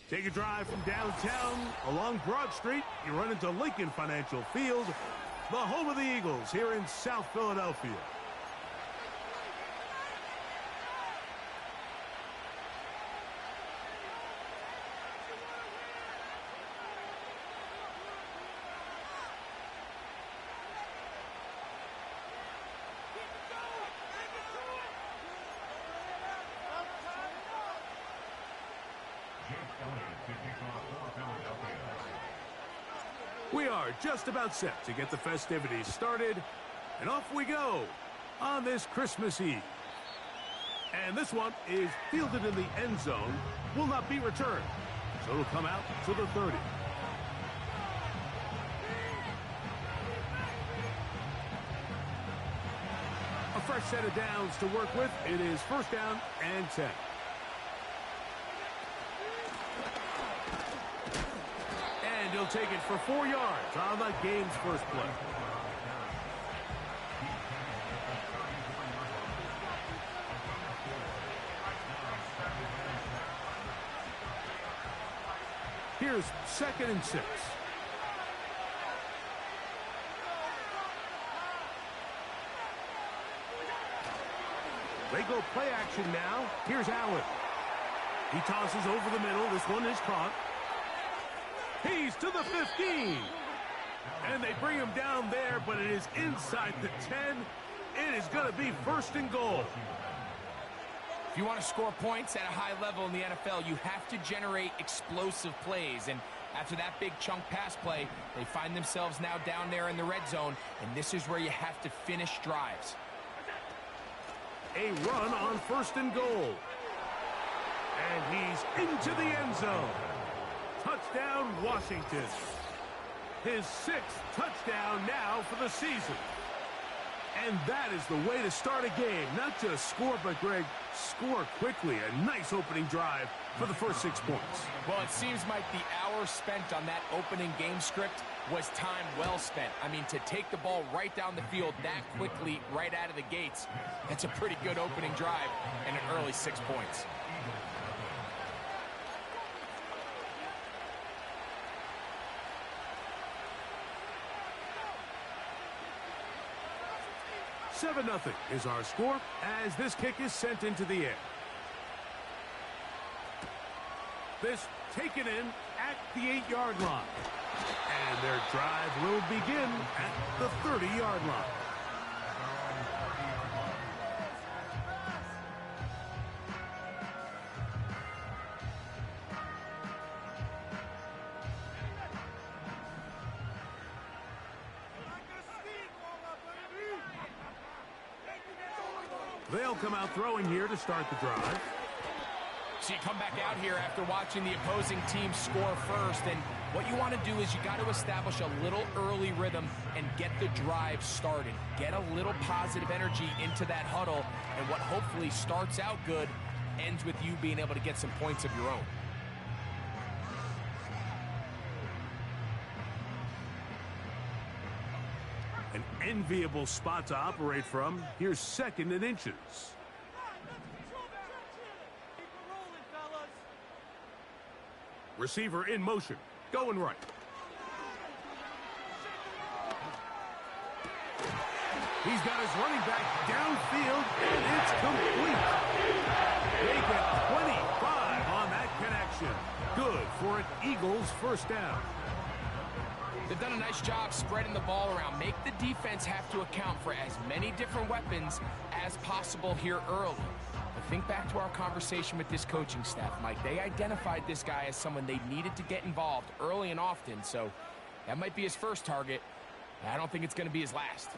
Take a drive from downtown along Broad Street. You run into Lincoln Financial Field, the home of the Eagles here in South Philadelphia. We are just about set to get the festivities started, and off we go on this Christmas Eve. And this one is fielded in the end zone, will not be returned, so it'll come out to the 30. A fresh set of downs to work with. It is first down and 10. And he'll take it for 4 yards on the game's first play. Here's 2nd and 6. They go play action now. Here's Allen. He tosses over the middle. This one is caught. He's to the 15. And they bring him down there, but it is inside the 10. It is going to be 1st and goal. If you want to score points at a high level in the NFL, you have to generate explosive plays. And after that big chunk pass play, they find themselves now down there in the red zone. And this is where you have to finish drives. A run on 1st and goal. And he's into the end zone. Touchdown, Washington. His 6th touchdown now for the season. And that is the way to start a game. Not just score, but, Greg, score quickly. A nice opening drive for the first 6 points. Well, it seems like the hour spent on that opening game script was time well spent. I mean, to take the ball right down the field that quickly, right out of the gates, that's a pretty good opening drive and an early 6 points. Seven 0 is our score as this kick is sent into the air. This taken in at the 8-yard line. And their drive will begin at the 30-yard line. They'll come out throwing here to start the drive. So you come back out here after watching the opposing team score first, and what you want to do is you got to establish a little early rhythm and get the drive started. Get a little positive energy into that huddle, and what hopefully starts out good ends with you being able to get some points of your own. An enviable spot to operate from. Here's 2nd and inches. Receiver in motion. Going right. He's got his running back downfield, and it's complete. They get 25 on that connection. Good for an Eagles first down. They've done a nice job spreading the ball around. Make the defense have to account for as many different weapons as possible here early. But think back to our conversation with this coaching staff, Mike. They identified this guy as someone they needed to get involved early and often, so that might be his first target. I don't think it's going to be his last.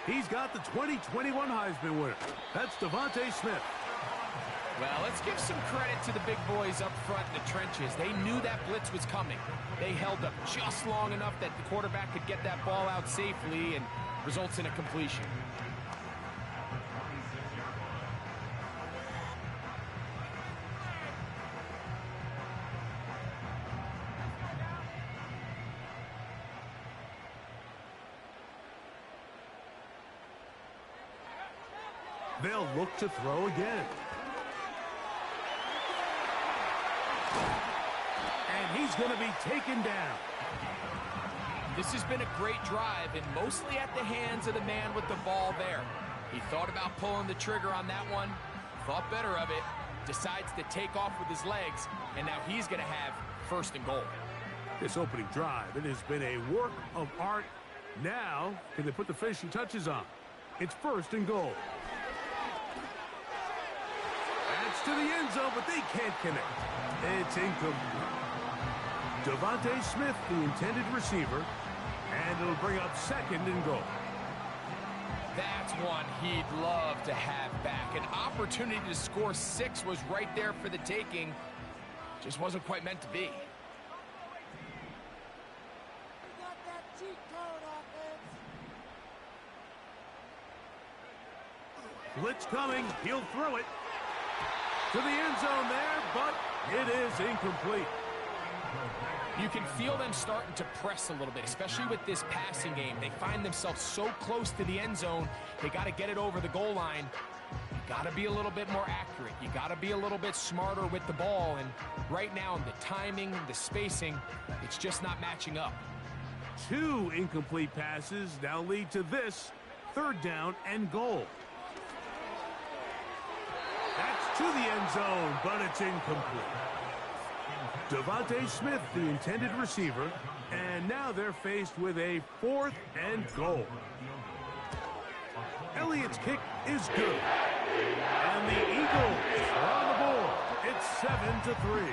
He's got the 2021 Heisman winner. That's Devontae Smith. Well, let's give some credit to the big boys up front in the trenches. They knew that blitz was coming. They held up just long enough that the quarterback could get that ball out safely and results in a completion. They'll look to throw again. He's going to be taken down. This has been a great drive, and mostly at the hands of the man with the ball there. He thought about pulling the trigger on that one, thought better of it, decides to take off with his legs, and now he's going to have first and goal. This opening drive, it has been a work of art. Now, can they put the finishing touches on? It's first and goal. That's to the end zone, but they can't connect. It's incomplete. Devontae Smith, the intended receiver, and it'll bring up second and goal. That's one he'd love to have back. An opportunity to score 6 was right there for the taking. Just wasn't quite meant to be. Blitz coming. He'll throw it to the end zone there, but it is incomplete. You can feel them starting to press a little bit, especially with this passing game. They find themselves so close to the end zone, they got to get it over the goal line. You got to be a little bit more accurate. You got to be a little bit smarter with the ball. And right now, the timing, the spacing, it's just not matching up. 2 incomplete passes now lead to this third down and goal. That's to the end zone, but it's incomplete. Devontae Smith, the intended receiver, and now they're faced with a 4th and goal. Elliott's kick is good, and the Eagles are on the board. It's 7-3.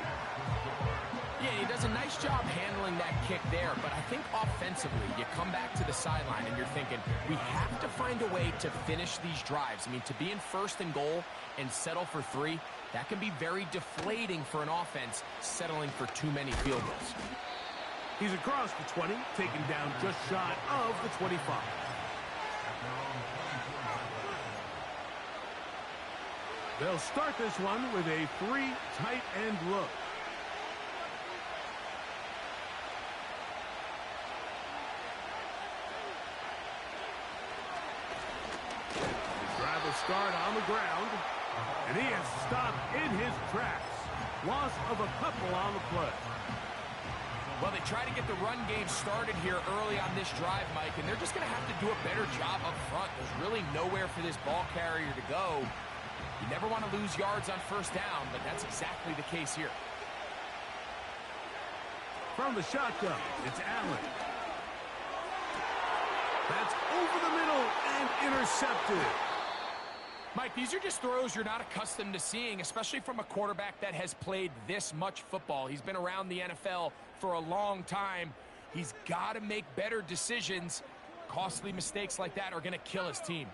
Yeah, he does a nice job handling that kick there, but I think offensively, you come back to the sideline and you're thinking, we have to find a way to finish these drives. I mean, to be in first and goal and settle for 3, that can be very deflating for an offense settling for too many field goals. He's across the 20, taken down just shy of the 25. They'll start this one with a 3 tight end look. Drive will start on the ground, and he is stopped in his tracks. Loss of a couple on the play. Well, they try to get the run game started here early on this drive, Mike, and they're just going to have to do a better job up front. There's really nowhere for this ball carrier to go. You never want to lose yards on first down, but that's exactly the case here. From the shotgun, it's Allen. That's over the middle and intercepted. Mike, these are just throws you're not accustomed to seeing, especially from a quarterback that has played this much football. He's been around the NFL for a long time. He's got to make better decisions. Costly mistakes like that are going to kill his team.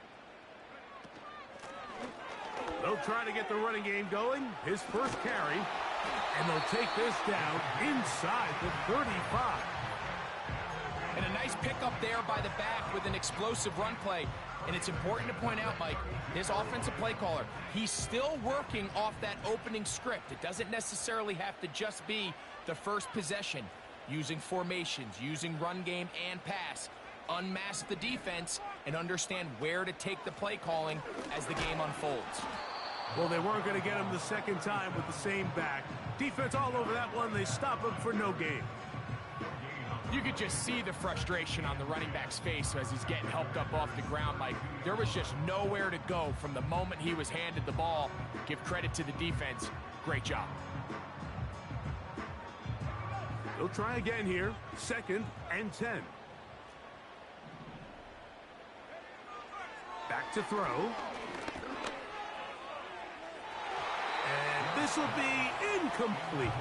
They'll try to get the running game going. His first carry. And they'll take this down inside the 35. And a nice pickup there by the back with an explosive run play. And it's important to point out, Mike, his offensive play caller, he's still working off that opening script. It doesn't necessarily have to just be the first possession. Using formations, using run game and pass. Unmask the defense and understand where to take the play calling as the game unfolds. Well, they weren't going to get him the second time with the same back. Defense all over that one. They stop him for no gain. You could just see the frustration on the running back's face as he's getting helped up off the ground, Mike. There was just nowhere to go from the moment he was handed the ball. Give credit to the defense. Great job. They'll try again here. 2nd and 10. Back to throw. And this will be incomplete.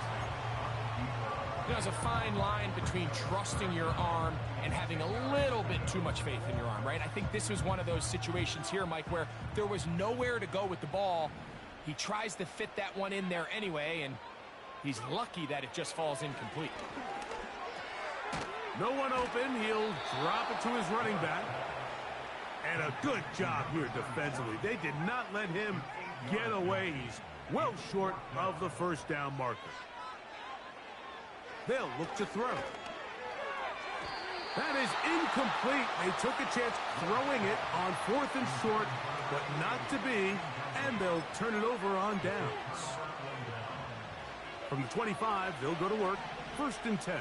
There's a fine line between trusting your arm and having a little bit too much faith in your arm, right? I think this was one of those situations here, Mike, where there was nowhere to go with the ball. He tries to fit that one in there anyway, and he's lucky that it just falls incomplete. No one open. He'll drop it to his running back. And a good job here defensively. They did not let him get away. He's well short of the first down marker. They'll look to throw. That is incomplete. They took a chance throwing it on 4th and short, but not to be, and they'll turn it over on downs. From the 25, they'll go to work. First and 10.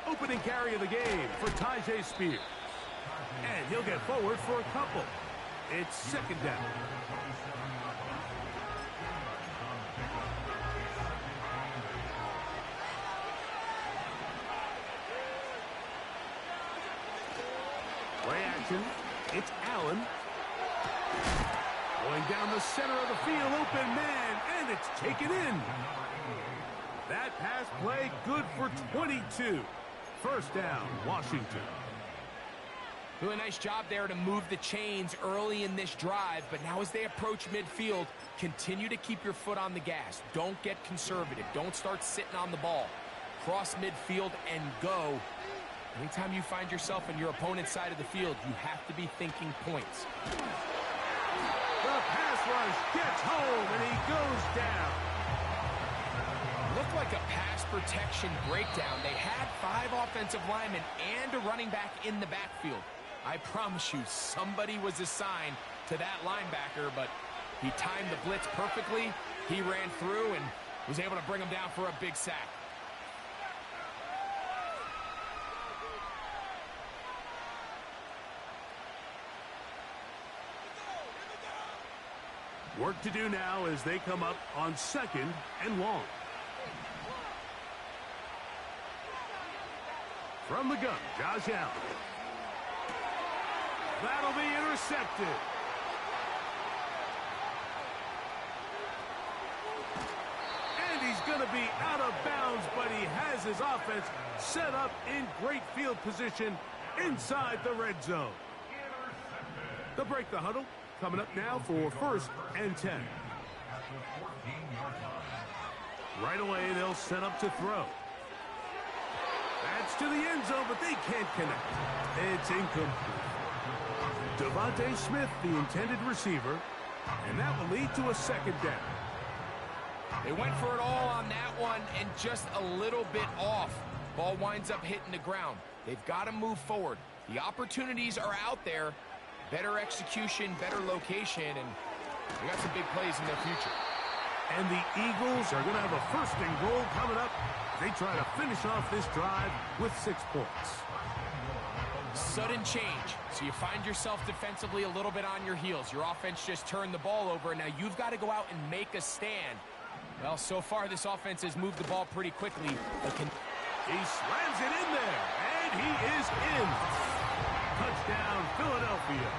Opening carry of the game for Tyjae Spears. And he'll get forward for a couple. It's second down. Play action. It's Allen. Going down the center of the field, open man, and it's taken in. That pass play good for 22. First down, Washington. Really nice job there to move the chains early in this drive, but now as they approach midfield, continue to keep your foot on the gas. Don't get conservative. Don't start sitting on the ball. Cross midfield and go. Anytime you find yourself on your opponent's side of the field, you have to be thinking points. The pass rush gets home, and he goes down. Looked like a pass protection breakdown. They had 5 offensive linemen and a running back in the backfield. I promise you, somebody was assigned to that linebacker, but he timed the blitz perfectly. He ran through and was able to bring him down for a big sack. Work to do now as they come up on second and long. From the gun, Josh Allen. That'll be intercepted. And he's going to be out of bounds, but he has his offense set up in great field position inside the red zone. They'll break the huddle. Coming up now for first and 10. Right away, they'll set up to throw. That's to the end zone, but they can't connect. It's incomplete. Devontae Smith, the intended receiver, and that will lead to a second down. They went for it all on that one and just a little bit off. Ball winds up hitting the ground. They've got to move forward. The opportunities are out there. Better execution, better location, and they got some big plays in their future. And the Eagles are going to have a first and goal coming up. They try to finish off this drive with 6 points. Sudden change. So you find yourself defensively a little bit on your heels. Your offense just turned the ball over, and now you've got to go out and make a stand. Well, so far this offense has moved the ball pretty quickly. He slams it in there, and he is in. Touchdown, Philadelphia.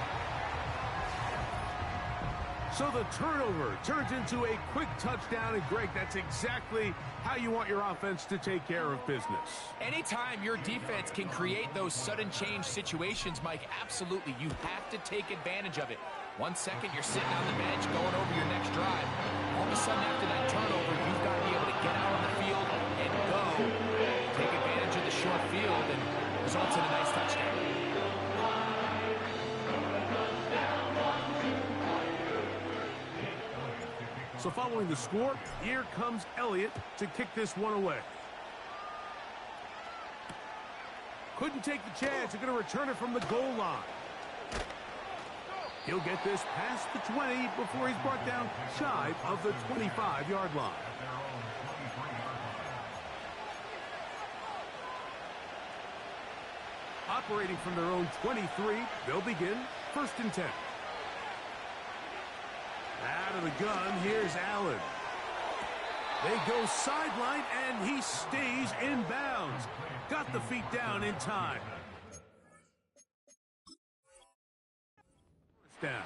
So the turnover turns into a quick touchdown, and Greg, that's exactly how you want your offense to take care of business. Anytime your defense can create those sudden change situations, Mike, absolutely, you have to take advantage of it. 1 second, you're sitting on the bench going over your next drive. All of a sudden, after that turnover, you've got to be able to get out on the field and go. Take advantage of the short field, and results in a nice touchdown. So following the score, here comes Elliott to kick this one away. Couldn't take the chance. They're going to return it from the goal line. He'll get this past the 20 before he's brought down shy of the 25-yard line. Operating from their own 23, they'll begin first and 10. Out of the gun, here's Allen. They go sideline, and he stays in bounds. Got the feet down in time. First down.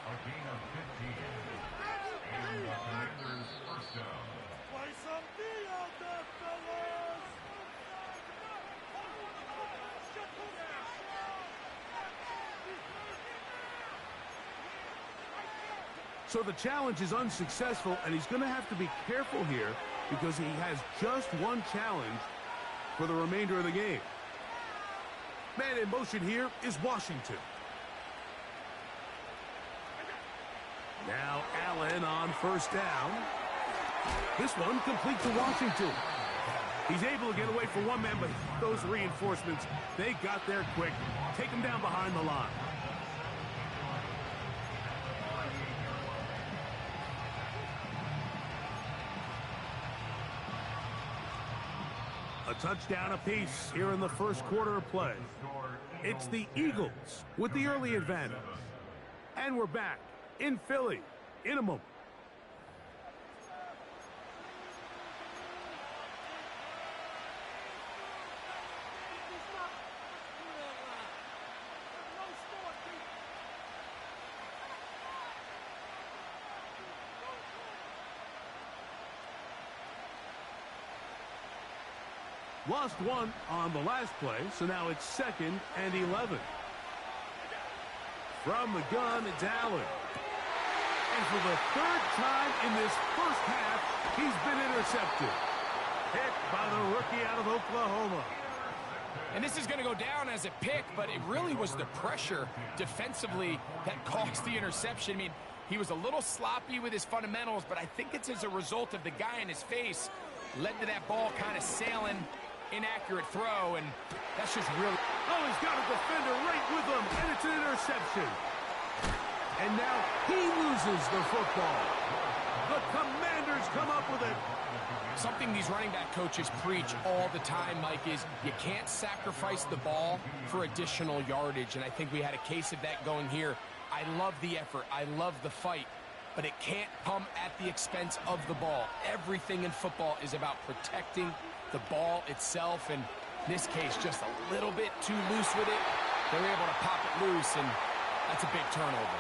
So the challenge is unsuccessful, and he's going to have to be careful here because he has just one challenge for the remainder of the game. Man in motion here is Washington. Now Allen on first down. This one complete to Washington. He's able to get away for one man, but those reinforcements, they got there quick. Take him down behind the line. A touchdown apiece here in the first quarter of play. It's the Eagles with the early advantage. And we're back in Philly in a moment. Lost one on the last play, so now it's 2nd and 11. From the gun, it's Allen. And for the 3rd time in this first half, he's been intercepted. Picked by the rookie out of Oklahoma. And this is going to go down as a pick, but it really was the pressure defensively that caused the interception. I mean, he was a little sloppy with his fundamentals, but I think it's as a result of the guy in his face led to that ball kind of sailing. Inaccurate throw, and that's just really... Oh, he's got a defender right with him, and it's an interception. And now he loses the football. The Commanders come up with it. Something these running back coaches preach all the time, Mike, is you can't sacrifice the ball for additional yardage, and I think we had a case of that going here. I love the effort. I love the fight. But it can't come at the expense of the ball. Everything in football is about protecting the ball itself, and in this case, just a little bit too loose with it. They were able to pop it loose, and that's a big turnover.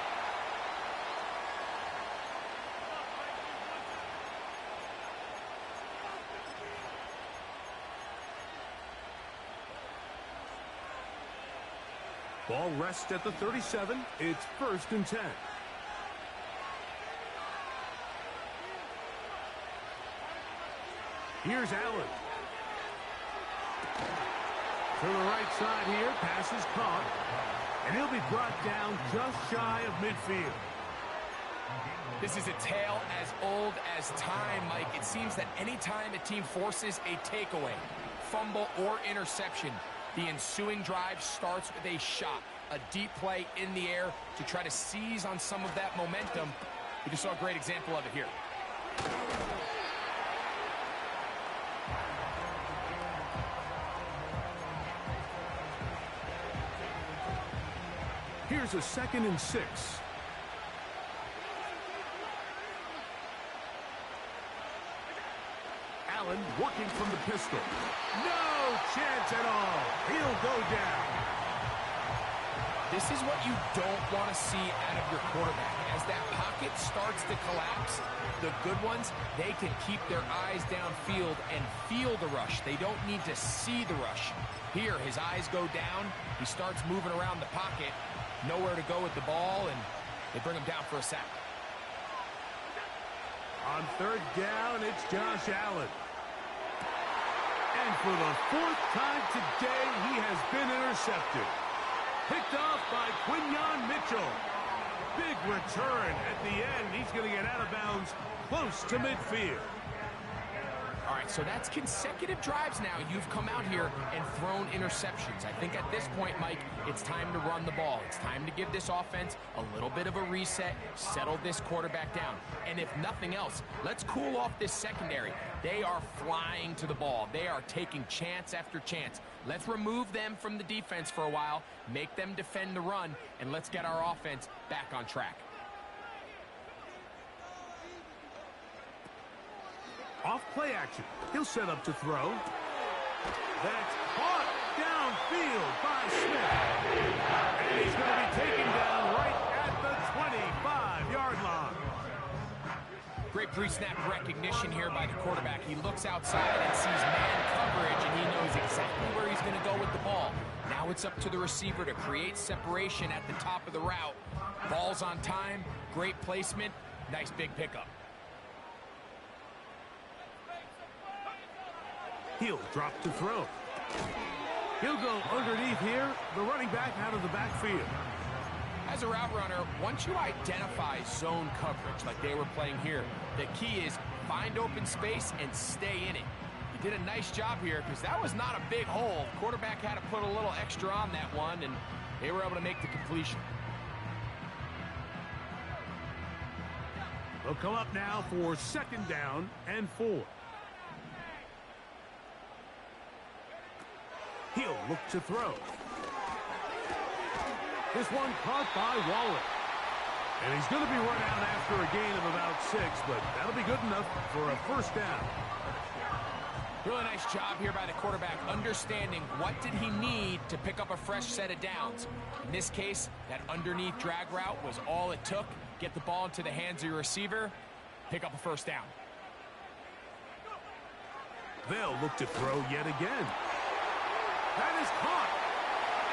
Ball rests at the 37. It's 1st and 10. Here's Allen. To the right side here, pass is caught. And he'll be brought down just shy of midfield. This is a tale as old as time, Mike. It seems that any time a team forces a takeaway, fumble, or interception, the ensuing drive starts with a shot, a deep play in the air to try to seize on some of that momentum. We just saw a great example of it here. Here's a 2nd and 6. Allen working from the pistol. No chance at all. He'll go down. This is what you don't want to see out of your quarterback. As that pocket starts to collapse, the good ones, they can keep their eyes downfield and feel the rush. They don't need to see the rush. Here, his eyes go down. He starts moving around the pocket. Nowhere to go with the ball, and they bring him down for a sack. On 3rd down, it's Josh Allen. And for the 4th time today, he has been intercepted. Picked off by Quinyon Mitchell. Big return at the end. He's going to get out of bounds close to midfield. All right, so that's consecutive drives now. You've come out here and thrown interceptions. I think at this point, Mike, it's time to run the ball. It's time to give this offense a little bit of a reset, settle this quarterback down. And if nothing else, let's cool off this secondary. They are flying to the ball. They are taking chance after chance. Let's remove them from the defense for a while, make them defend the run, and let's get our offense back on track. Off play action. He'll set up to throw. That's caught downfield by Smith. And he's going to be taken down right at the 25-yard line. Great pre-snap recognition here by the quarterback. He looks outside and sees man coverage, and he knows exactly where he's going to go with the ball. Now it's up to the receiver to create separation at the top of the route. Ball's on time, great placement, nice big pickup. He'll drop to throw. He'll go underneath here. The running back out of the backfield. As a route runner, once you identify zone coverage like they were playing here, the key is find open space and stay in it. He did a nice job here because that was not a big hole. Quarterback had to put a little extra on that one, and they were able to make the completion. They'll come up now for 2nd down and 4. He'll look to throw. This one caught by Waller. And he's going to be run out after a gain of about 6, but that'll be good enough for a first down. Really nice job here by the quarterback, understanding what did he need to pick up a fresh set of downs. In this case, that underneath drag route was all it took. Get the ball into the hands of your receiver, pick up a first down. They'll look to throw yet again. That is caught.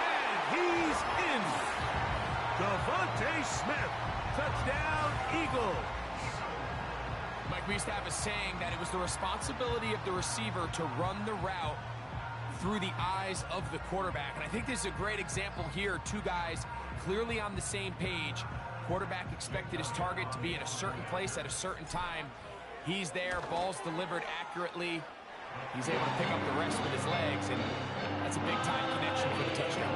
And he's in. Devontae Smith. Touchdown, Eagles. Mike, we used to have a saying that it was the responsibility of the receiver to run the route through the eyes of the quarterback. And I think this is a great example here. Two guys clearly on the same page. Quarterback expected his target to be in a certain place at a certain time. He's there, ball's delivered accurately. He's able to pick up the rest with his legs, and that's a big-time connection for the touchdown.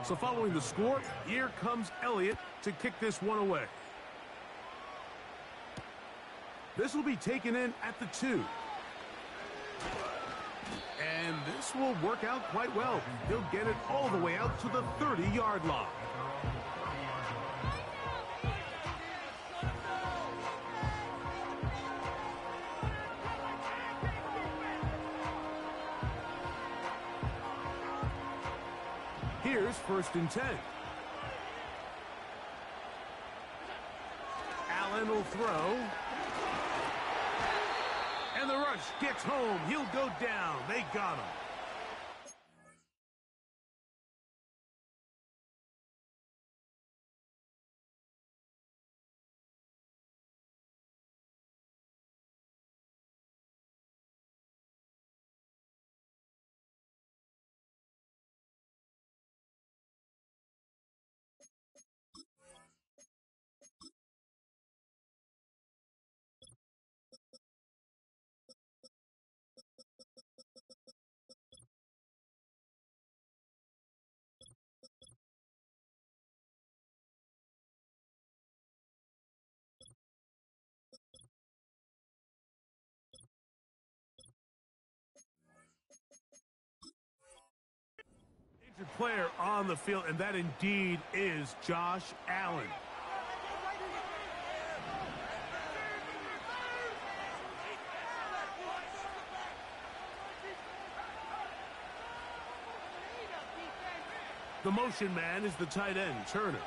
So following the score, here comes Elliott to kick this one away. This will be taken in at the 2. And this will work out quite well. He'll get it all the way out to the 30-yard line. Here's 1st and 10. Allen will throw. And the rush gets home. He'll go down. They got him. Player on the field, and that indeed is Josh Allen. The motion man is the tight end, Turner.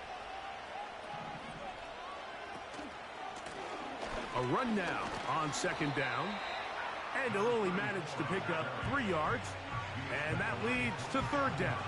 A run now on 2nd down, and he'll only manage to pick up 3 yards, and that leads to 3rd down.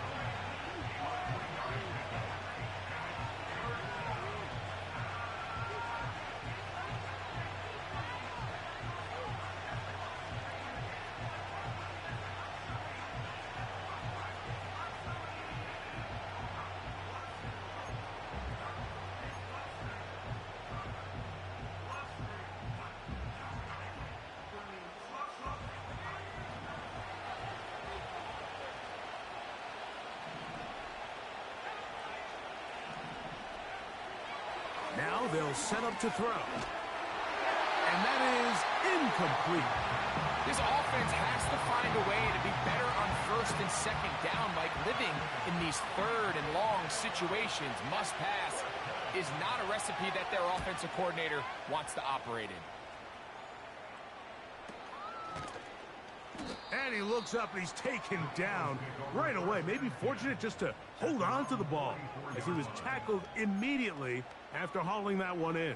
Now they'll set up to throw. And that is incomplete. This offense has to find a way to be better on 1st and 2nd down. Like living in these 3rd and long situations, must pass, is not a recipe that their offensive coordinator wants to operate in. And he looks up and he's taken down right away. Maybe fortunate just to hold on to the ball as he was tackled immediately after hauling that one in.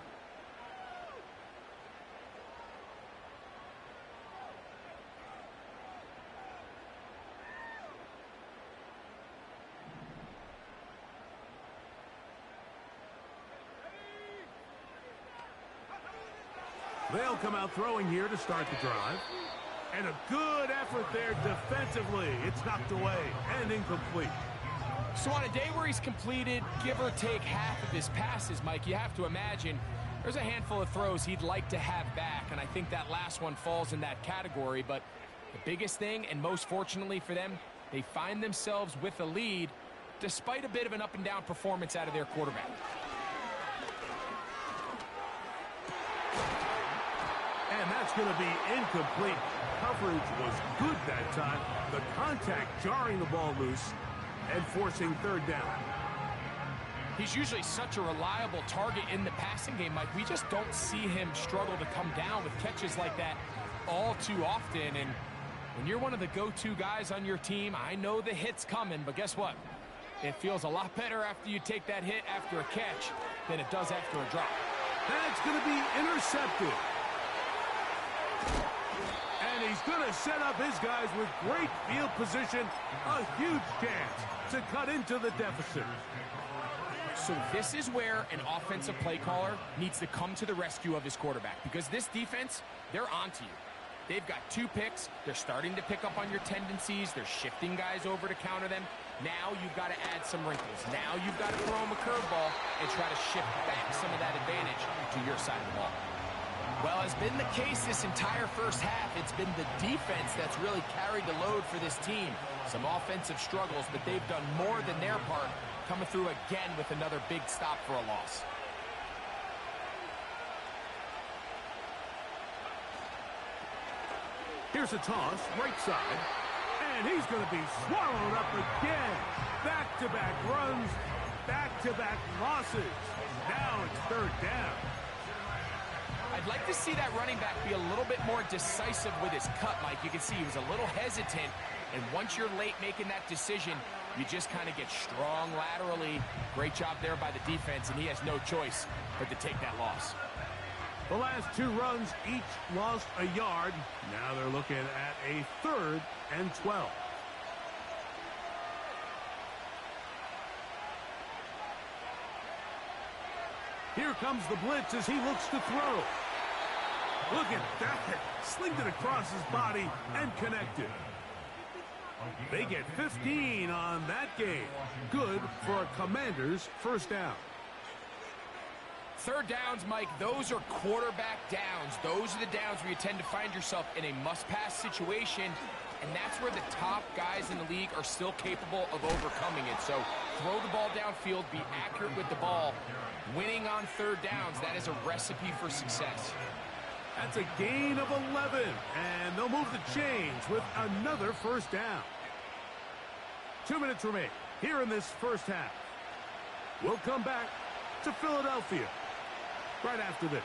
They'll come out throwing here to start the drive. And a good effort there defensively. It's knocked away and incomplete. So on a day where he's completed, give or take half of his passes, Mike, you have to imagine there's a handful of throws he'd like to have back, and I think that last one falls in that category. But the biggest thing, and most fortunately for them, They find themselves with a lead despite a bit of an up-and-down performance out of their quarterback. And that's going to be incomplete. Coverage was good that time. The contact jarring the ball loose and forcing third down. He's usually such a reliable target in the passing game, Mike. We just don't see him struggle to come down with catches like that all too often. And when you're one of the go-to guys on your team, I know the hit's coming, but guess what? It feels a lot better after you take that hit after a catch than it does after a drop. That's going to be intercepted. And he's going to set up his guys with great field position. A huge chance to cut into the deficit. So this is where an offensive play caller needs to come to the rescue of his quarterback, because this defense, they're onto you. They've got 2 picks. They're starting to pick up on your tendencies. They're shifting guys over to counter them. Now you've got to add some wrinkles. Now you've got to throw them a curveball and try to shift back some of that advantage to your side of the ball. Well, as been the case this entire first half, it's been the defense that's really carried the load for this team. Some offensive struggles, but they've done more than their part, coming through again with another big stop for a loss. Here's a toss, right side, and he's going to be swallowed up again. Back-to-back runs, back-to-back losses. Now it's third down. I'd like to see that running back be a little bit more decisive with his cut, Mike. You can see he was a little hesitant, and once you're late making that decision, you just kind of get strong laterally. Great job there by the defense, and he has no choice but to take that loss. The last 2 runs each lost a yard. Now they're looking at a 3rd and 12. Here comes the blitz as he looks to throw. Look at that. Slinged it across his body and connected. They get 15 on that game. Good for a Commanders' first down. Third downs, Mike, those are quarterback downs. Those are the downs where you tend to find yourself in a must-pass situation, and that's where the top guys in the league are still capable of overcoming it. So throw the ball downfield, be accurate with the ball. Winning on third downs, that is a recipe for success. That's a gain of 11, and they'll move the chains with another first down. 2 minutes remain here in this first half. We'll come back to Philadelphia right after this.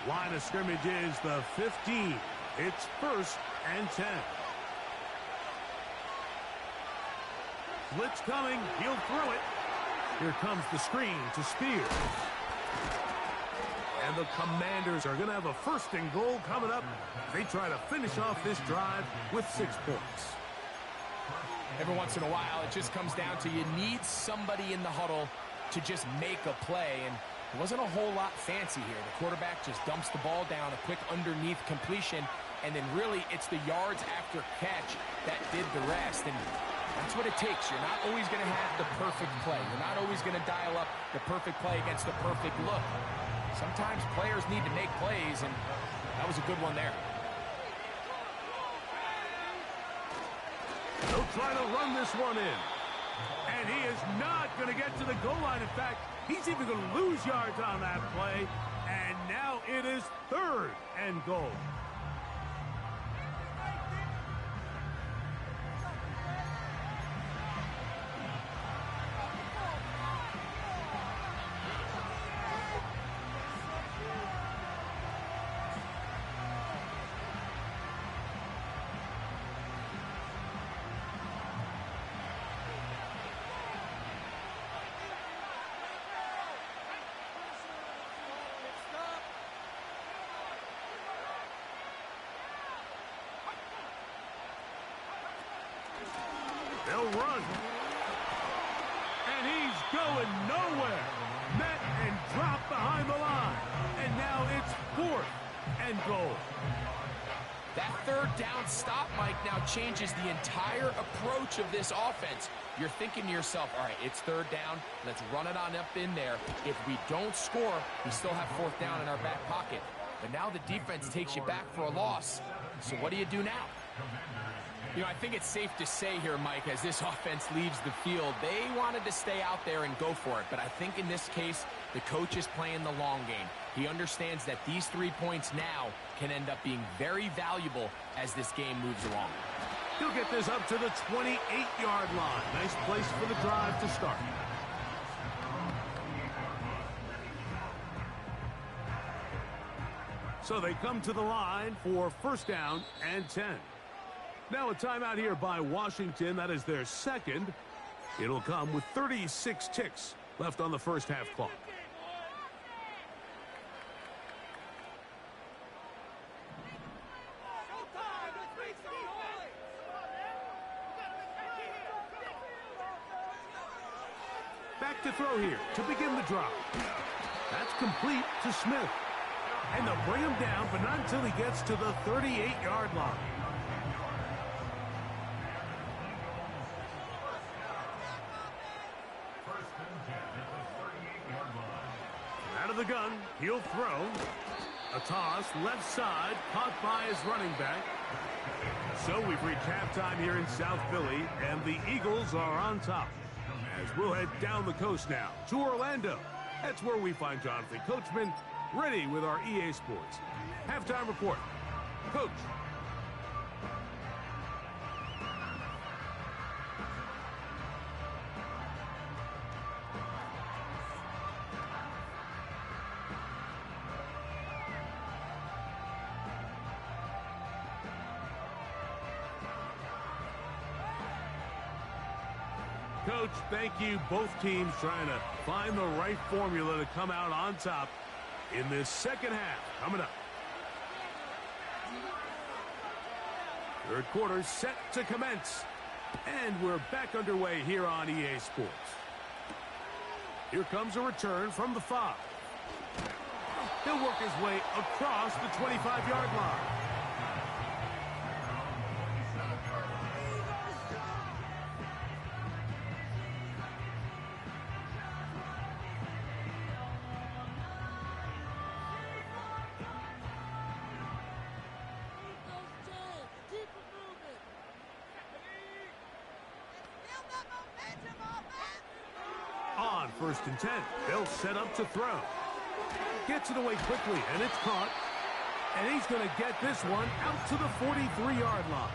Line of scrimmage is the 15. It's 1st and 10. Blitz coming. He'll throw it. Here comes the screen to Spears. And the Commanders are going to have a 1st and goal coming up. They try to finish off this drive with 6 points. Every once in a while, it just comes down to you need somebody in the huddle to just make a play, and it wasn't a whole lot fancy here. The quarterback just dumps the ball down, a quick underneath completion, and then really it's the yards after catch that did the rest, and that's what it takes. You're not always going to have the perfect play. You're not always going to dial up the perfect play against the perfect look. Sometimes players need to make plays, and that was a good one there. They'll try to run this one in. And he is not going to get to the goal line. In fact, he's even going to lose yards on that play. And now it is 3rd and goal. They'll run. And he's going nowhere. Met and dropped behind the line. And now it's 4th and goal. That third down stop, Mike, now changes the entire approach of this offense. You're thinking to yourself, all right, it's third down. Let's run it on up in there. If we don't score, we still have 4th down in our back pocket. But now the defense takes you back for a loss. So what do you do now? You know, I think it's safe to say here, Mike, as this offense leaves the field, they wanted to stay out there and go for it. But I think in this case, the coach is playing the long game. He understands that these 3 points now can end up being very valuable as this game moves along. He'll get this up to the 28-yard line. Nice place for the drive to start. So they come to the line for first down and 10. Now a timeout here by Washington. That is their second. It'll come with 36 ticks left on the first half clock. Back to throw here to begin the drive. That's complete to Smith. And they'll bring him down, but not until he gets to the 38-yard line. Out of the gun, he'll throw. A toss, left side, caught by his running back. So we've reached halftime here in South Philly, and the Eagles are on top. As we'll head down the coast now to Orlando. That's where we find Jonathan Coachman ready with our EA Sports halftime report. Coach. Coach, thank you. Both teams trying to find the right formula to come out on top in this second half. Coming up. Third quarter set to commence. And we're back underway here on EA Sports. Here comes a return from the 5. He'll work his way across the 25-yard line. On first and 10, they'll set up to throw. Gets it away quickly, and it's caught. And he's going to get this one out to the 43-yard line.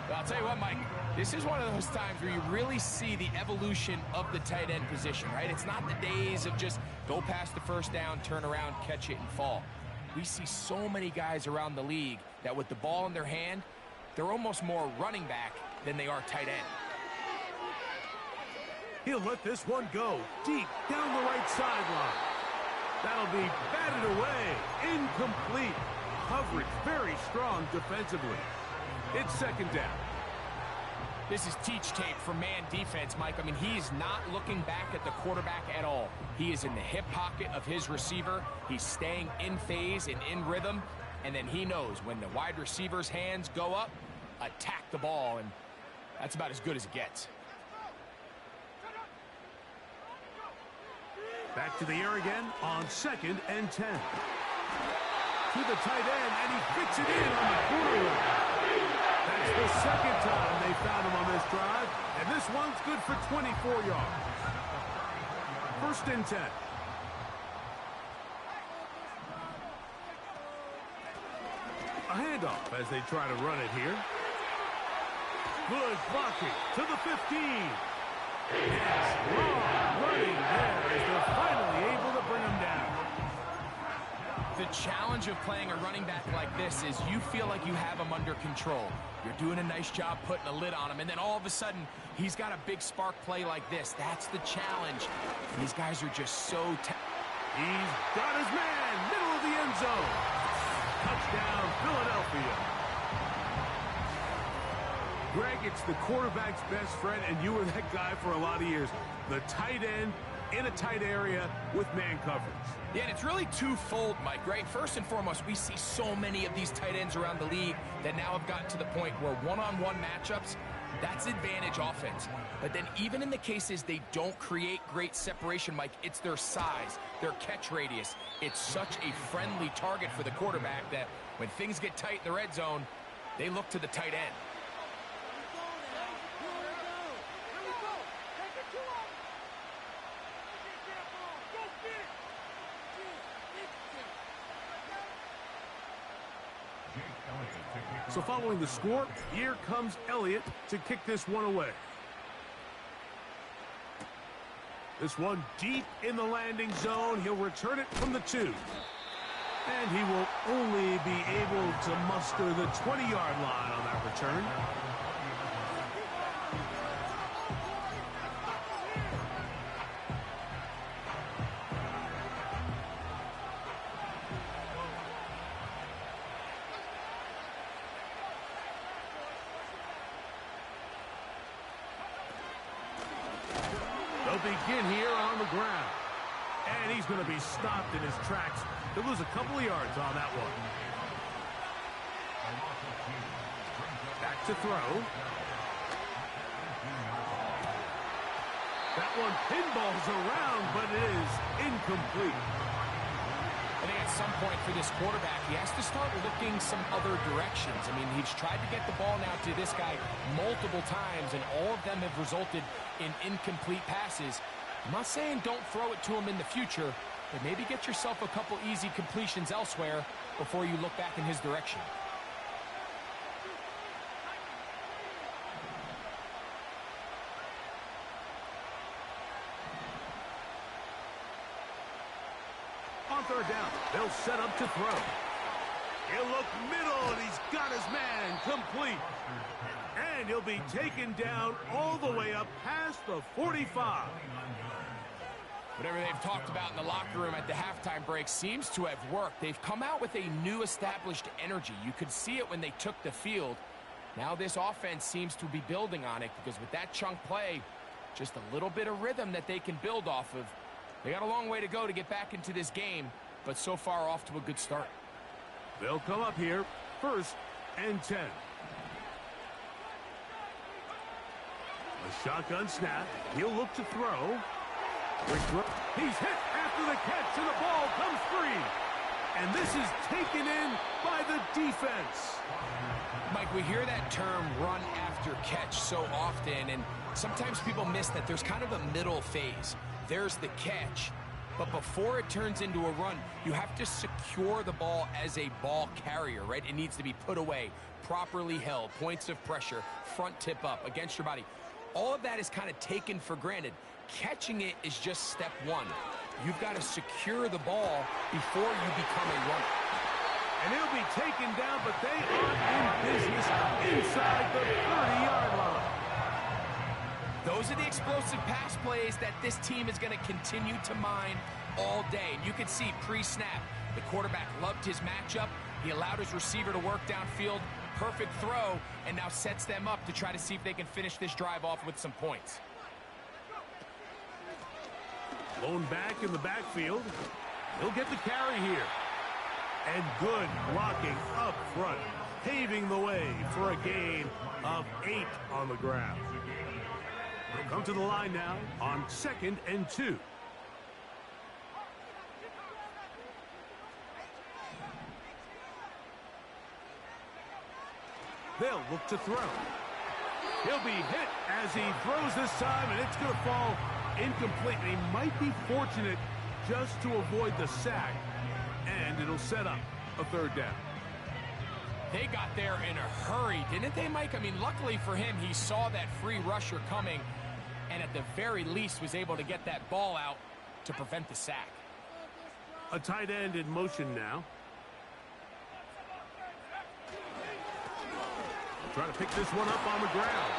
Well, I'll tell you what, Mike, this is one of those times where you really see the evolution of the tight end position, right? It's not the days of just go past the first down, turn around, catch it, and fall. We see so many guys around the league that with the ball in their hand, they're almost more running back than they are tight end. He'll let this one go deep down the right sideline. That'll be batted away. Incomplete. Coverage very strong defensively. It's second down. This is teach tape for man defense, Mike. I mean, he's not looking back at the quarterback at all. He is in the hip pocket of his receiver. He's staying in phase and in rhythm. And then he knows when the wide receiver's hands go up, attack the ball. And that's about as good as it gets. Back to the air again on second and 10. To the tight end, and he fits it in on the quarterback. That's the second time they found him on this drive, and this one's good for 24 yards. First and 10. A handoff as they try to run it here. Good blocking to the 15. It's long running there as they're finally able to bring him down. The challenge of playing a running back like this is you feel like you have him under control. You're doing a nice job putting a lid on him, and then all of a sudden, he's got a big spark play like this. That's the challenge. These guys are just so He's got his man, middle of the end zone. Touchdown, Philadelphia. Greg, it's the quarterback's best friend, and you were that guy for a lot of years. The tight end in a tight area with man coverage. Yeah, and it's really twofold, Mike, right? First and foremost, we see so many of these tight ends around the league that now have gotten to the point where one-on-one matchups, that's advantage offense. But then even in the cases they don't create great separation, Mike, it's their size, their catch radius. It's such a friendly target for the quarterback that when things get tight in the red zone, they look to the tight end. So following the score, here comes Elliott to kick this one away. This one deep in the landing zone. He'll return it from the 2. And he will only be able to muster the 20-yard line on that return. They'll begin here on the ground. And he's going to be stopped in his tracks. He'll lose a couple of yards on that one. Back to throw. That one pinballs around, but it is incomplete. I think at some point for this quarterback, he has to start looking some other directions. I mean, he's tried to get the ball now to this guy multiple times, and all of them have resulted in incomplete passes. I'm not saying don't throw it to him in the future, but maybe get yourself a couple easy completions elsewhere before you look back in his direction. On third down, they'll set up to throw. He'll look middle, and he's got his man complete. And he'll be taken down all the way up past the 45. Whatever they've talked about in the locker room at the halftime break seems to have worked. They've come out with a new established energy. You could see it when they took the field. Now this offense seems to be building on it because with that chunk play, just a little bit of rhythm that they can build off of. They got a long way to go to get back into this game, but so far off to a good start. They'll come up here, 1st and 10. A shotgun snap. He'll look to throw. He's hit after the catch, and the ball comes free. And this is taken in by the defense. Mike, we hear that term run after catch so often, and sometimes people miss that there's kind of a middle phase. There's the catch, but before it turns into a run, you have to secure the ball as a ball carrier, right? It needs to be put away, properly held, points of pressure, front tip up against your body. All of that is kind of taken for granted. Catching it is just step one. You've got to secure the ball before you become a runner. And he'll be taken down, but they are in business inside the 30-yard line. Those are the explosive pass plays that this team is going to continue to mine all day. And you can see pre-snap, the quarterback loved his matchup. He allowed his receiver to work downfield. Perfect throw, and now sets them up to try to see if they can finish this drive off with some points. Blown back in the backfield. He'll get the carry here. And good blocking up front, paving the way for a gain of 8 on the ground. They'll come to the line now on 2nd and 2. They'll look to throw. He'll be hit as he throws this time, and it's going to fall incomplete. And he might be fortunate just to avoid the sack, and it'll set up a 3rd down. They got there in a hurry, didn't they, Mike? I mean, luckily for him, he saw that free rusher coming, and at the very least was able to get that ball out to prevent the sack. A tight end in motion now. Trying to pick this one up on the ground.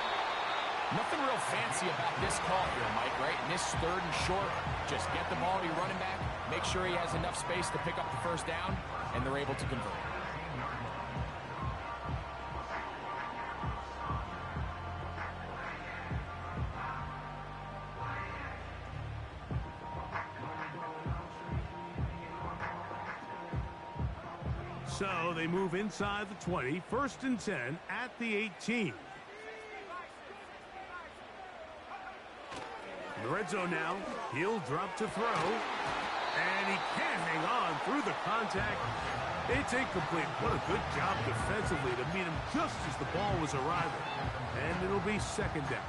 Nothing real fancy about this call here, Mike, right? In this 3rd and short, just get the ball to your running back, make sure he has enough space to pick up the 1st down, and they're able to convert. So they move inside the 20, 1st and 10 at the 18. In the red zone now, he'll drop to throw, and he can't hang on through the contact. It's incomplete. What a good job defensively to meet him just as the ball was arriving. And it'll be 2nd down.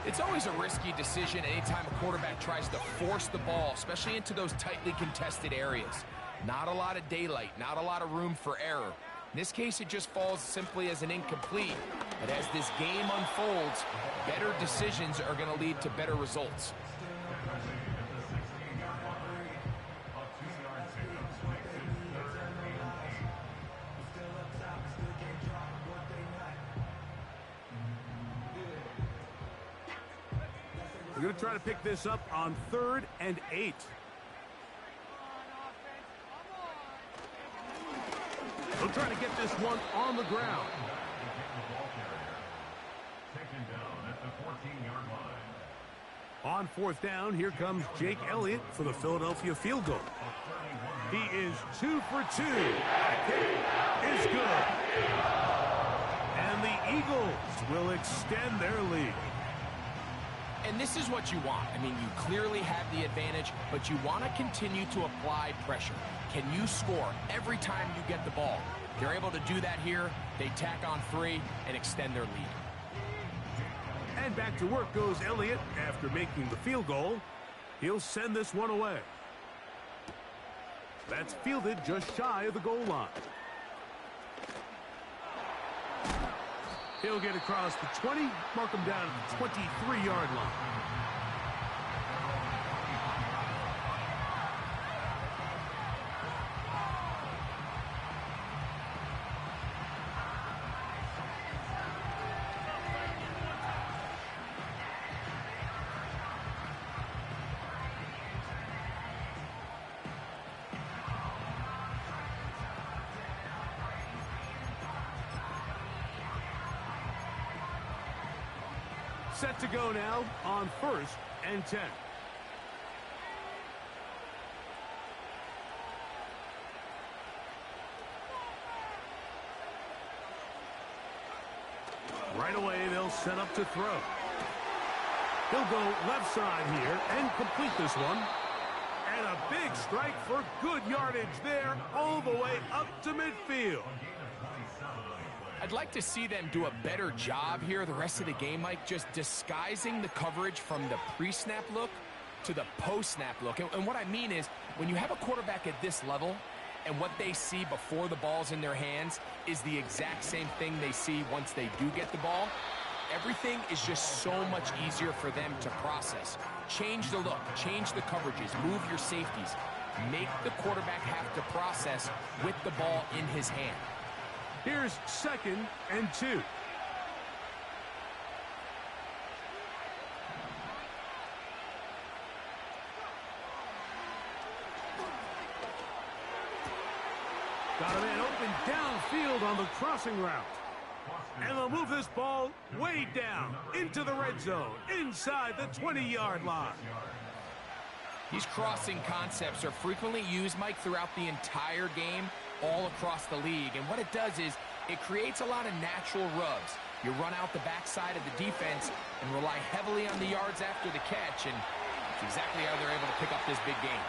It's always a risky decision anytime a quarterback tries to force the ball, especially into those tightly contested areas. Not a lot of daylight, not a lot of room for error. In this case, it just falls simply as an incomplete. But as this game unfolds, better decisions are going to lead to better results. We're going to try to pick this up on 3rd and 8. They'll try to get this one on the ground. On 4th down, here comes Jake Elliott for the Philadelphia field goal. He is 2 for 2. That kick is good. And the Eagles will extend their lead. And this is what you want. I mean, you clearly have the advantage, but you want to continue to apply pressure. Can you score every time you get the ball? They're able to do that here. They tack on 3 and extend their lead. And back to work goes Elliott after making the field goal. He'll send this one away. That's fielded just shy of the goal line. He'll get across the 20, mark him down at the 23-yard line. Set to go now on 1st and 10. Right away, they'll set up to throw. He'll go left side here and complete this one. And a big strike for good yardage there all the way up to midfield. I'd like to see them do a better job here the rest of the game, Mike, just disguising the coverage from the pre-snap look to the post-snap look. And what I mean is, when you have a quarterback at this level and what they see before the ball's in their hands is the exact same thing they see once they do get the ball, everything is just so much easier for them to process. Change the look, change the coverages, move your safeties. Make the quarterback have to process with the ball in his hand. Here's 2nd and 2. Got a man open downfield on the crossing route. And they'll move this ball way down into the red zone, inside the 20-yard line. These crossing concepts are frequently used, Mike, throughout the entire game, all across the league. And what it does is it creates a lot of natural rubs. You run out the backside of the defense and rely heavily on the yards after the catch, and it's exactly how they're able to pick up this big game.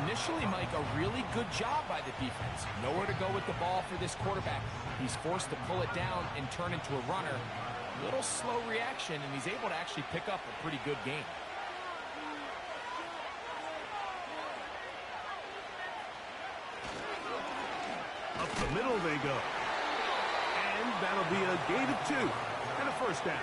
Initially, Mike, a really good job by the defense. Nowhere to go with the ball for this quarterback. He's forced to pull it down and turn into a runner. A little slow reaction, and he's able to actually pick up a pretty good game. Up the middle they go. And that'll be a gain of 2 and a first down.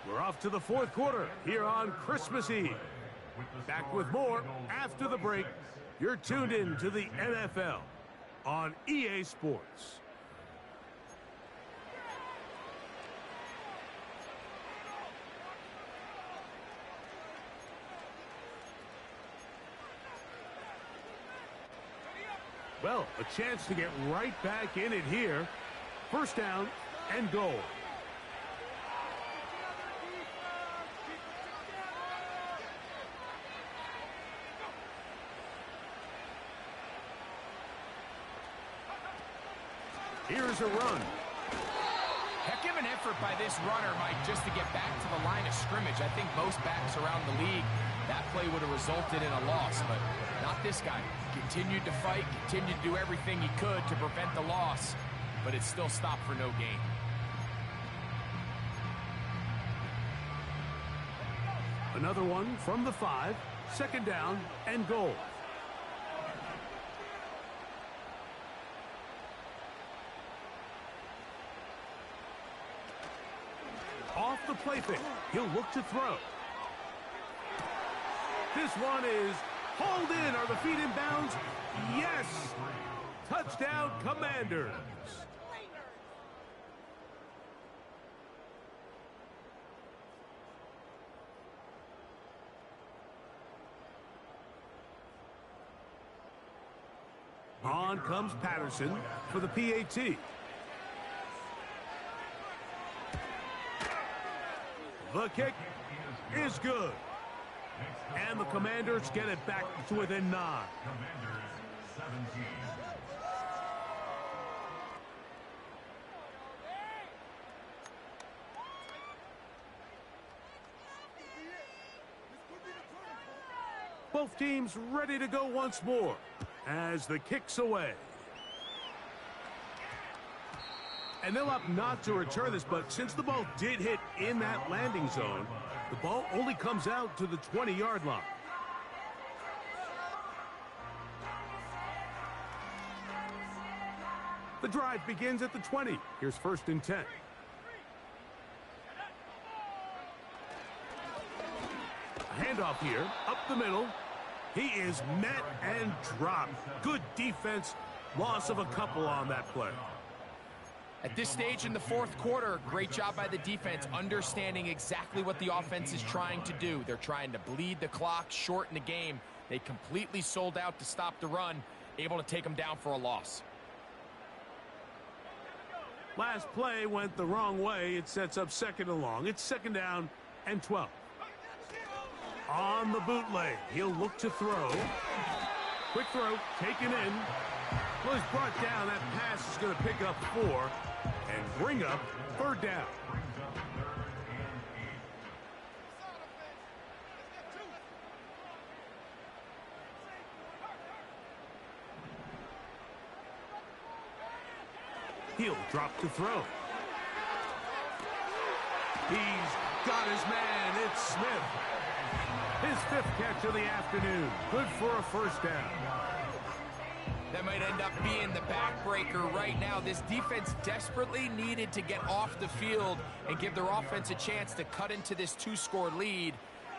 We're off to the 4th quarter here on Christmas Eve. Back with more after the break. You're tuned in to the NFL on EA Sports. Well, a chance to get right back in it here. First down and goal. Here's a run. Heck of an effort by this runner, Mike, just to get back to the line of scrimmage. I think most backs around the league, that play would have resulted in a loss, but not this guy. Continued to fight, continued to do everything he could to prevent the loss, but it still stopped for no gain. Another one from the 5. Second down and goal. Off the play fake. He'll look to throw. This one is hauled in. Are the feet in bounds? Yes! Touchdown, Commanders. On comes Patterson for the PAT. The kick is good. And the Commanders get it back to within 9. Commanders 17. Both teams ready to go once more as the kick's away. And they'll opt not to return this, but since the ball did hit in that landing zone, the ball only comes out to the 20-yard line. The drive begins at the 20. Here's 1st and 10. A handoff here, up the middle. He is met and dropped. Good defense. Loss of a couple on that play. At this stage in the 4th quarter, great job by the defense, understanding exactly what the offense is trying to do. They're trying to bleed the clock, shorten the game. They completely sold out to stop the run, able to take them down for a loss. Last play went the wrong way. It sets up 2nd and long. It's 2nd down and 12. On the bootleg, he'll look to throw. Quick throw, taken in. Well, he's brought down. That pass is going to pick up 4 and bring up 3rd down. He'll drop to throw. He's got his man. It's Smith. His 5th catch of the afternoon. Good for a 1st down. That might end up being the backbreaker right now. This defense desperately needed to get off the field and give their offense a chance to cut into this 2-score lead.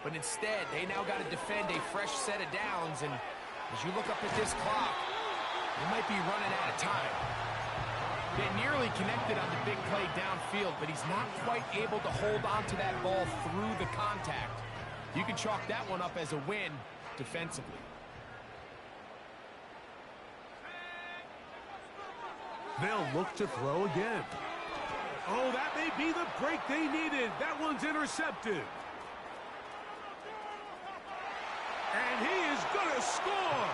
But instead, they now got to defend a fresh set of downs. And as you look up at this clock, they might be running out of time. They nearly connected on the big play downfield, but he's not quite able to hold on to that ball through the contact. You can chalk that one up as a win defensively. They'll look to throw again. Oh, that may be the break they needed. That one's intercepted. And he is going to score.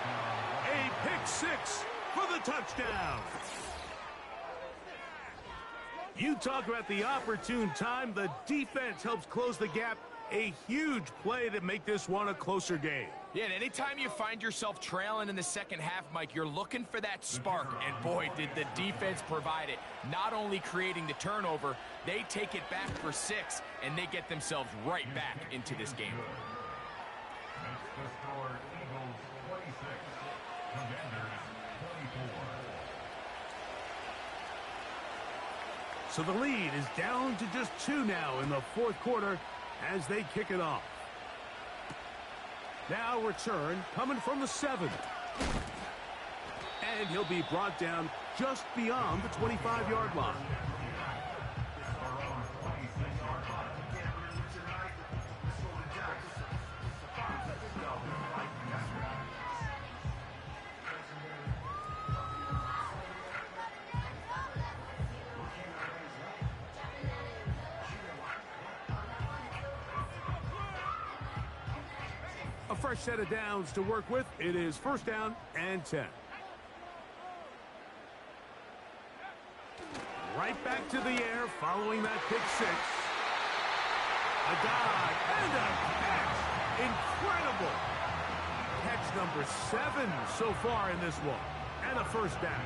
A pick 6 for the touchdown. You talk about the opportune time. The defense helps close the gap. A huge play to make this one a closer game. Yeah, and anytime you find yourself trailing in the 2nd half, Mike, you're looking for that spark. And boy, did the defense provide it. Not only creating the turnover, they take it back for 6, and they get themselves right back into this game. That's the score. Eagles 26, Commanders 24. So the lead is down to just 2 now in the 4th quarter as they kick it off. Now return coming from the 7. And he'll be brought down just beyond the 25-yard line. A fresh set of downs to work with. It is 1st down and 10. Right back to the air following that pick 6. A dive and a catch. Incredible. Catch number 7 so far in this one. And a 1st down.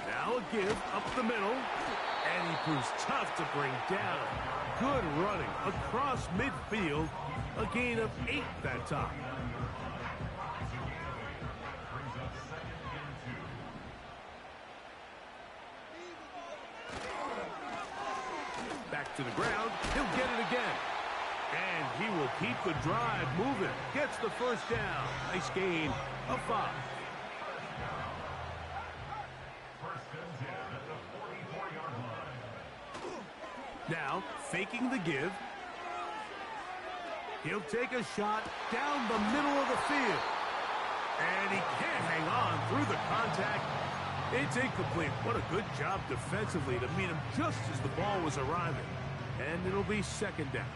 Now a give up the middle. And he proves tough to bring down. Good running across midfield. A gain of 8 that time. Back to the ground. He'll get it again. And he will keep the drive moving. Gets the first down. Nice gain of 5. Now, faking the give. He'll take a shot down the middle of the field. And he can't hang on through the contact. It's incomplete. What a good job defensively to meet him just as the ball was arriving. And it'll be second down.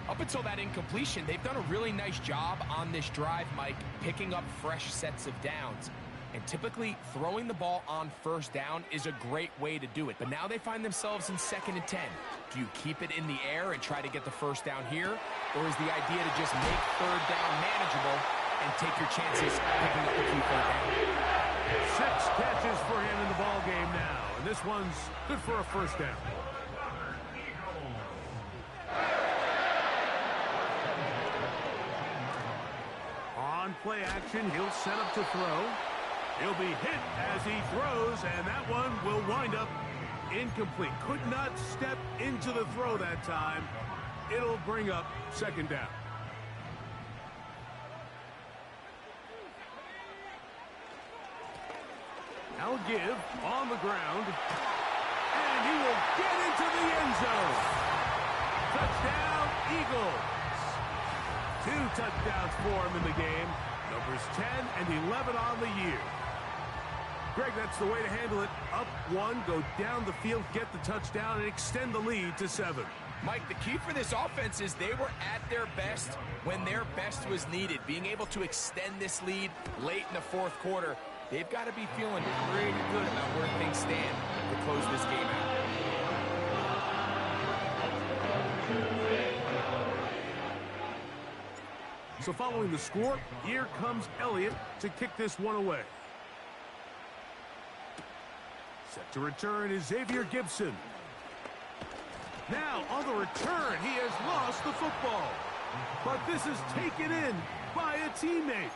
Up until that incompletion, they've done a really nice job on this drive, Mike, picking up fresh sets of downs. And typically, throwing the ball on first down is a great way to do it. But now they find themselves in 2nd and 10. Do you keep it in the air and try to get the first down here? Or is the idea to just make third down manageable and take your chances picking up a key third down? 6 catches for him in the ball game now. And this one's good for a first down. On play action, he'll set up to throw. He'll be hit as he throws, and that one will wind up incomplete. Could not step into the throw that time. It'll bring up second down. Now give on the ground, and he will get into the end zone. Touchdown, Eagles. 2 touchdowns for him in the game. Numbers 10 and 11 on the year. Greg, that's the way to handle it. Up 1, go down the field, get the touchdown, and extend the lead to 7. Mike, the key for this offense is they were at their best when their best was needed. Being able to extend this lead late in the 4th quarter, they've got to be feeling pretty good about where things stand to close this game out. So following the score, here comes Elliott to kick this one away. Set to return is Xavier Gibson. Now on the return, he has lost the football. But this is taken in by a teammate.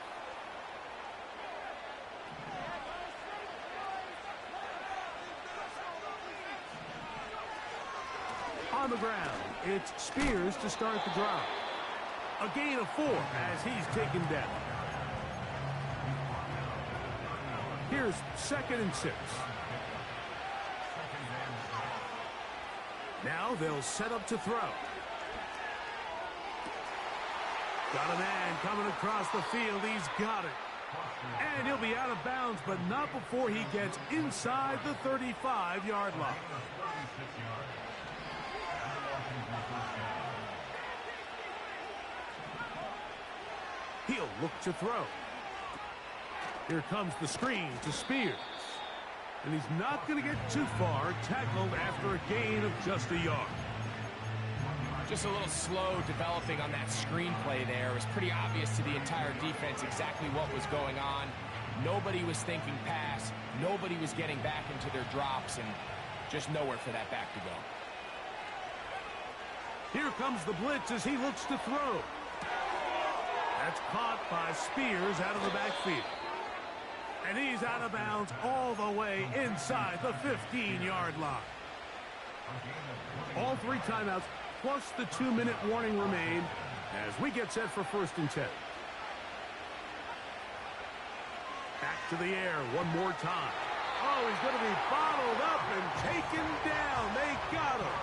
On the ground, it's Spears to start the drive. A gain of 4 as he's taken down. Here's 2nd and 6. Now they'll set up to throw. Got a man coming across the field. He's got it. And he'll be out of bounds, but not before he gets inside the 35-yard line. He'll look to throw. Here comes the screen to Spears. And he's not going to get too far, tackled after a gain of just a yard. Just a little slow developing on that screen play there. It was pretty obvious to the entire defense exactly what was going on. Nobody was thinking pass. Nobody was getting back into their drops, and just nowhere for that back to go. Here comes the blitz as he looks to throw. That's caught by Spears out of the backfield. And he's out of bounds all the way inside the 15-yard line. All 3 timeouts plus the 2-minute warning remain as we get set for 1st and 10. Back to the air one more time. Oh, he's going to be bottled up and taken down. They got him.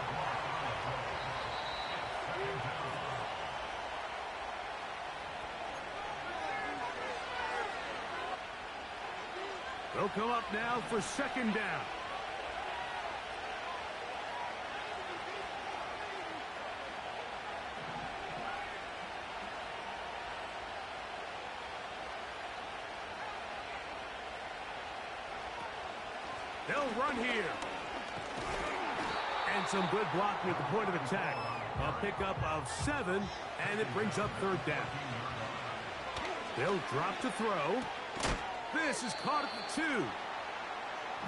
They'll come up now for 2nd down. They'll run here. And some good blocking at the point of attack. A pickup of 7, and it brings up 3rd down. They'll drop to throw. This is caught at the 2.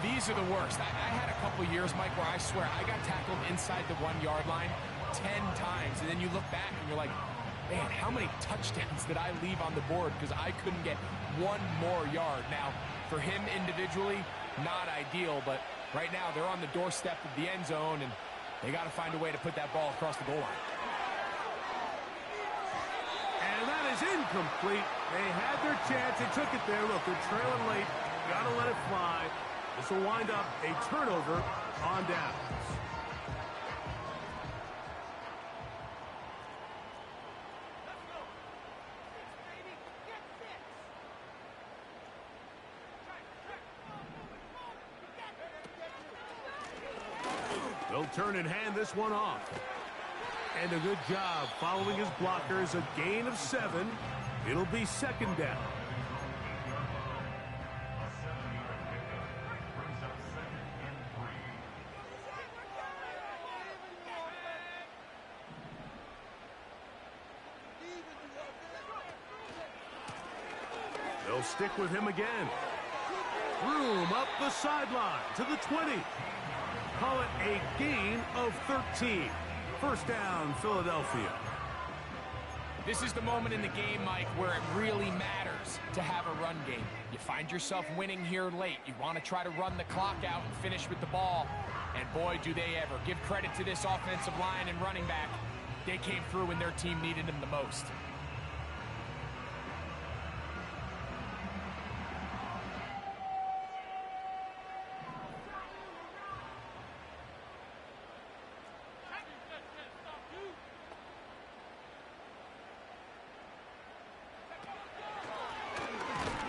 These are the worst. I had a couple years, Mike, where I swear I got tackled inside the 1-yard line 10 times, and then you look back and you're like, man, how many touchdowns did I leave on the board because I couldn't get one more yard? Now, for him individually, not ideal, but right now they're on the doorstep of the end zone, and they got to find a way to put that ball across the goal line. And that is incomplete. They had their chance. They took it there. Look, they're trailing late. Got to let it fly. This will wind up a turnover on downs. They'll turn and hand this one off. And a good job following his blockers. A gain of 7. It'll be second down. They'll stick with him again. Room up the sideline to the 20. Call it a gain of 13. First down, Philadelphia. This is the moment in the game, Mike, where it really matters to have a run game. You find yourself winning here late. You want to try to run the clock out and finish with the ball. And boy, do they ever. Give credit to this offensive line and running back. They came through when their team needed them the most.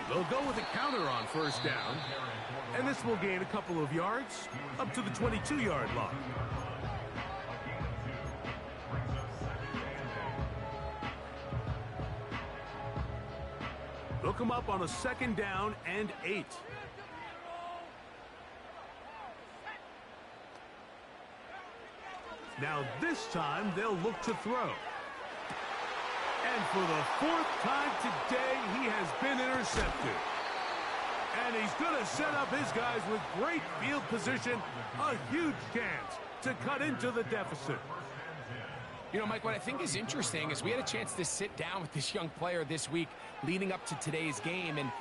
They'll go with a counter on first down, and this will gain a couple of yards up to the 22-yard line. They'll come up on a second down and 8. Now this time they'll look to throw. And for the 4th time today, he has been intercepted. And he's going to set up his guys with great field position. A huge chance to cut into the deficit. You know, Mike, what I think is interesting is we had a chance to sit down with this young player this week leading up to today's game, and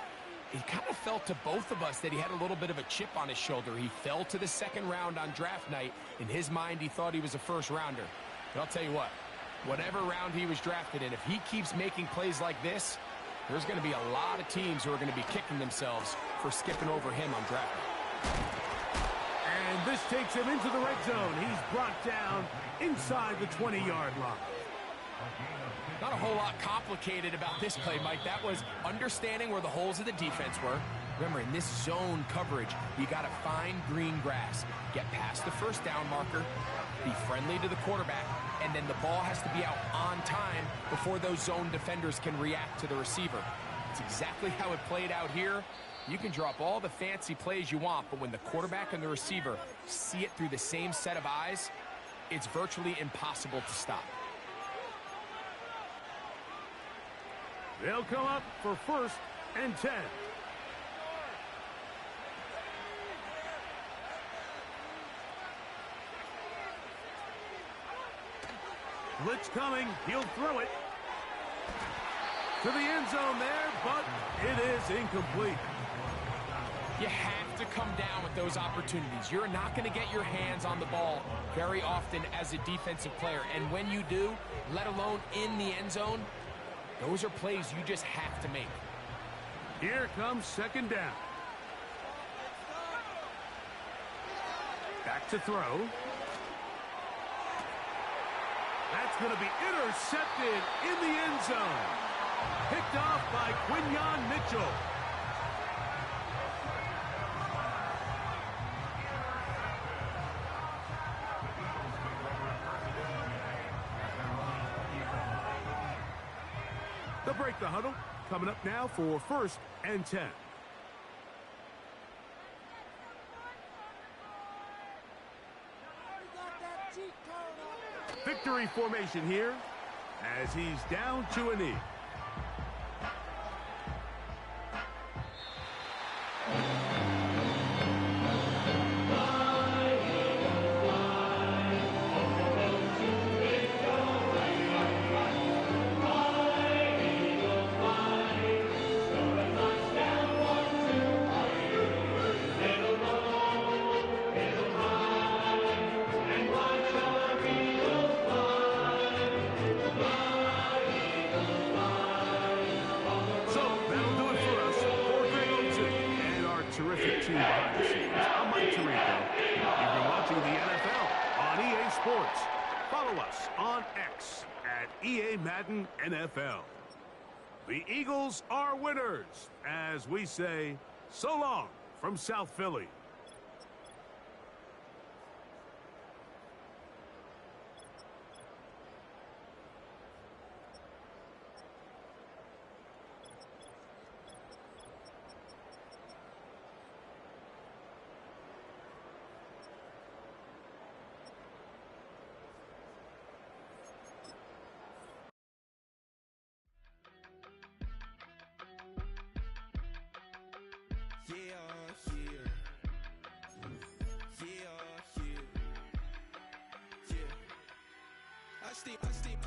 it kind of felt to both of us that he had a little bit of a chip on his shoulder. He fell to the second round on draft night. In his mind, he thought he was a first-rounder. But I'll tell you what. Whatever round he was drafted in, if he keeps making plays like this, there's going to be a lot of teams who are going to be kicking themselves for skipping over him on draft night. And this takes him into the red zone. He's brought down inside the 20-yard line. Not a whole lot complicated about this play, Mike. That was understanding where the holes of the defense were. Remember, in this zone coverage, you got to find green grass, get past the first down marker, be friendly to the quarterback, and then the ball has to be out on time before those zone defenders can react to the receiver. It's exactly how it played out here. You can drop all the fancy plays you want, but when the quarterback and the receiver see it through the same set of eyes, it's virtually impossible to stop. They'll come up for 1st and 10. Blitz coming. He'll throw it to the end zone there, but it is incomplete. You have to come down with those opportunities. You're not going to get your hands on the ball very often as a defensive player. And when you do, let alone in the end zone, those are plays you just have to make. Here comes second down. Back to throw. That's going to be intercepted in the end zone. Picked off by Quinyon Mitchell. They'll break the huddle. Coming up now for 1st and 10. Victory formation here as he's down to a knee. team behind the scenes. I'm Mike Tirico. You've been watching the NFL on EA Sports. Follow us on X at EA Madden NFL. The Eagles are winners, as we say, so long from South Philly. I stay